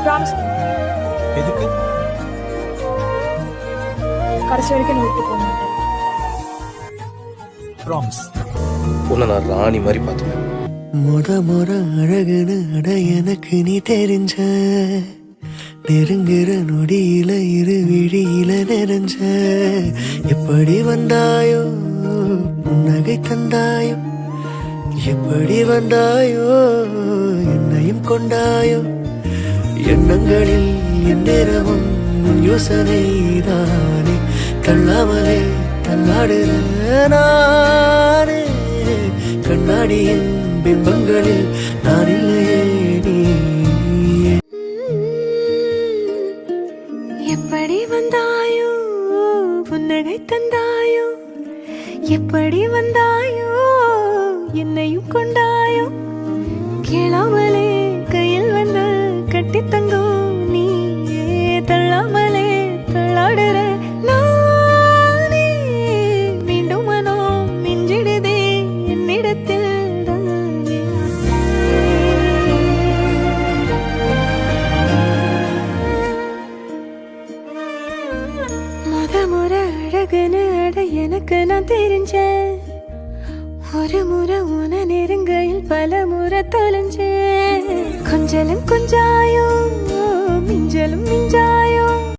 Promise. எதுக்கு? கடைசி வரைக்கும் நீ விட்டு போக மாட்டேன். ப்ராமிஸ். உன்னை நான் ராணி மாதிரி பார்த்துப்பேன். முத அழகுன்னு அட எனக்கு நீ தெரிஞ்ச, நெருங்குற நொடியில இரு விழியில நிறைஞ்ச, எப்படி வந்தாயோ புன்னகை தந்தாயோ, எப்படி வந்தாயோ என்னையும் கொண்டாயோ, எண்ணங்களில் எந்நேரமும் உன் யோசனை தானே, தள்ளாமலே தள்ளாடுற நானே, கண்ணாடியின் பிம்பங்களில் நான் இல்லையே நீ. எப்படி வந்தாயோ புன்னகை தந்தாயோ, எப்படி வந்தாயோ என்னையும் கொண்டாயோ, கேளாமலே கையில் வந்து கட்டி தங்கும் நீயே, தள்ளாமலே தள்ளாடுற நானே, மீண்டும் மனம் மிஞ்சிடுதே என்னிடத்தில் தானே. முறை அழகுன்னு அட எனக்கு நான் தெரிஞ்சேன், ஒரு முறை உன நெருங்கையில் பல முறை தொலைஞ்சேன், கொஞ்சலும் கொஞ்சாயோ மிஞ்சலும் மிஞ்சாயோ.